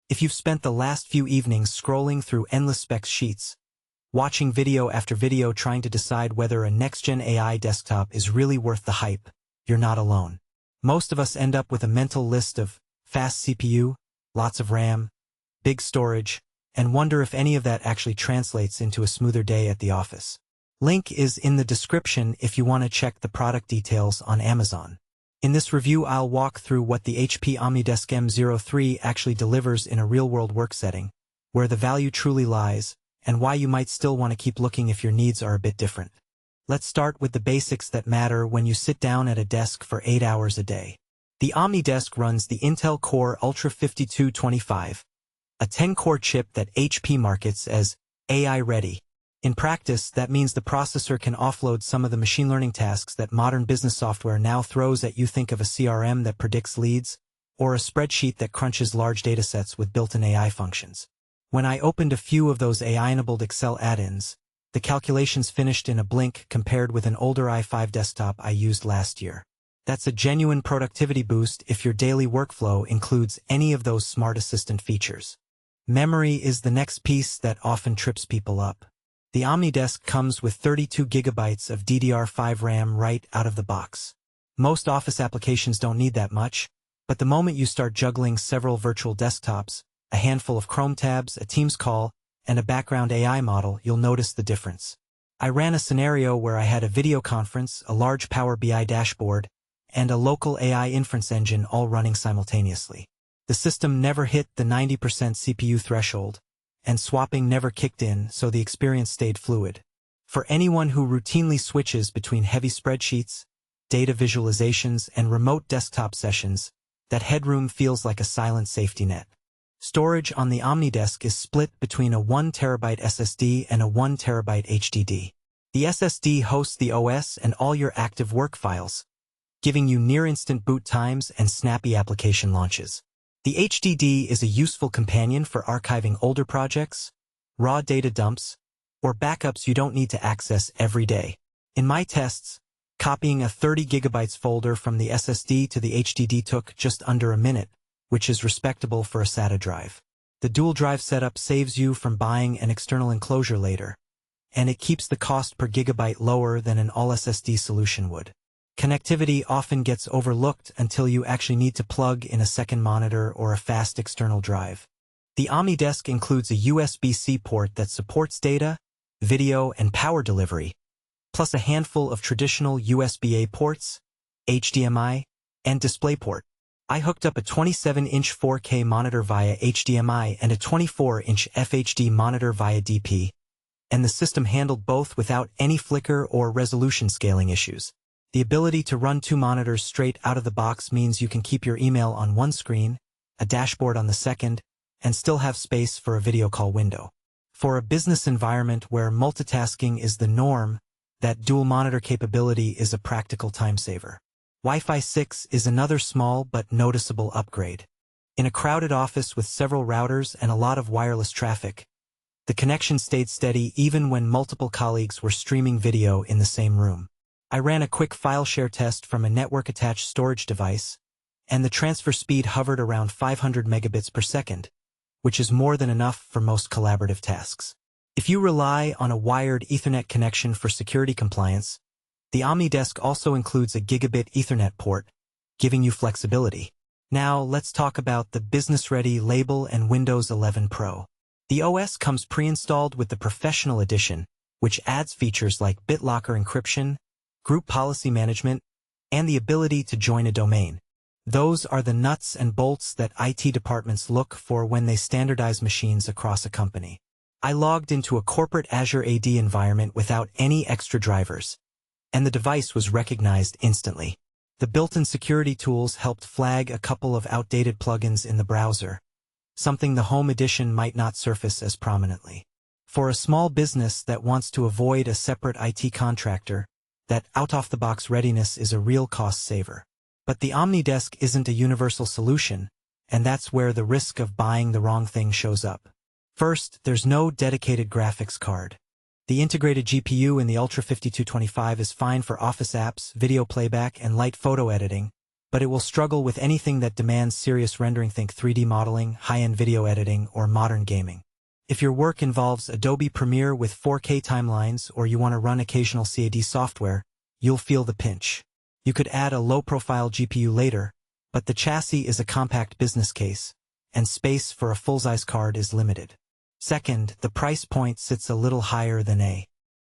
If you've spent the last few evenings scrolling through endless specs sheets, watching video after video trying to decide whether a next-gen AI desktop is really worth the hype, you're not alone. Most of us end up with a mental list of fast CPU, lots of RAM, big storage, and wonder if any of that actually translates into a smoother day at the office. Link is in the description if you want to check the product details on Amazon. In this review, I'll walk through what the HP OmniDesk M03 actually delivers in a real-world work setting, where the value truly lies, and why you might still want to keep looking if your needs are a bit different. Let's start with the basics that matter when you sit down at a desk for 8 hours a day. The OmniDesk runs the Intel Core Ultra 5225, a 10-core chip that HP markets as AI-ready. In practice, that means the processor can offload some of the machine learning tasks that modern business software now throws at you. Think of a CRM that predicts leads, or a spreadsheet that crunches large datasets with built-in AI functions. When I opened a few of those AI-enabled Excel add-ins, the calculations finished in a blink compared with an older i5 desktop I used last year. That's a genuine productivity boost if your daily workflow includes any of those smart assistant features. Memory is the next piece that often trips people up. The OmniDesk comes with 32 gigabytes of DDR5 RAM right out of the box. Most office applications don't need that much, but the moment you start juggling several virtual desktops, a handful of Chrome tabs, a Teams call, and a background AI model, you'll notice the difference. I ran a scenario where I had a video conference, a large Power BI dashboard, and a local AI inference engine all running simultaneously. The system never hit the 90% CPU threshold, and swapping never kicked in, so the experience stayed fluid. For anyone who routinely switches between heavy spreadsheets, data visualizations, and remote desktop sessions, that headroom feels like a silent safety net. Storage on the OmniDesk is split between a 1TB SSD and a 1TB HDD. The SSD hosts the OS and all your active work files, giving you near-instant boot times and snappy application launches. The HDD is a useful companion for archiving older projects, raw data dumps, or backups you don't need to access every day. In my tests, copying a 30 GB folder from the SSD to the HDD took just under a minute, which is respectable for a SATA drive. The dual drive setup saves you from buying an external enclosure later, and it keeps the cost per gigabyte lower than an all-SSD solution would. Connectivity often gets overlooked until you actually need to plug in a second monitor or a fast external drive. The OmniDesk includes a USB-C port that supports data, video, and power delivery, plus a handful of traditional USB-A ports, HDMI, and DisplayPo. I hooked up a 27-inch 4K monitor via HDMI and a 24-inch FHD monitor via DP, and the system handled both without any flicker or resolution scaling issues. The ability to run 2 monitors straight out of the box means you can keep your email on one screen, a dashboard on the second, and still have space for a video call window. For a business environment where multitasking is the norm, that dual monitor capability is a practical time saver. Wi-Fi 6 is another small but noticeable upgrade. In a crowded office with several routers and a lot of wireless traffic, the connection stayed steady even when multiple colleagues were streaming video in the same room. I ran a quick file share test from a network-attached storage device, and the transfer speed hovered around 500 megabits per second, which is more than enough for most collaborative tasks. If you rely on a wired Ethernet connection for security compliance, the OmniDesk also includes a gigabit Ethernet port, giving you flexibility. Now, let's talk about the business-ready label and Windows 11 Pro. The OS comes pre-installed with the Professional Edition, which adds features like BitLocker encryption, group policy management, and the ability to join a domain. Those are the nuts and bolts that IT departments look for when they standardize machines across a company. I logged into a corporate Azure AD environment without any extra drivers, and the device was recognized instantly. The built-in security tools helped flag a couple of outdated plugins in the browser, something the Home Edition might not surface as prominently. For a small business that wants to avoid a separate IT contractor, that out-of-the-box readiness is a real cost saver. But the OmniDesk isn't a universal solution, and that's where the risk of buying the wrong thing shows up. First, there's no dedicated graphics card. The integrated GPU in the Ultra 5225 is fine for office apps, video playback, and light photo editing, but it will struggle with anything that demands serious rendering. Think 3D modeling, high-end video editing, or modern gaming. If your work involves Adobe Premiere with 4K timelines or you want to run occasional CAD software, you'll feel the pinch. You could add a low-profile GPU later, but the chassis is a compact business case, and space for a full-size card is limited. Second, the price point sits a little higher than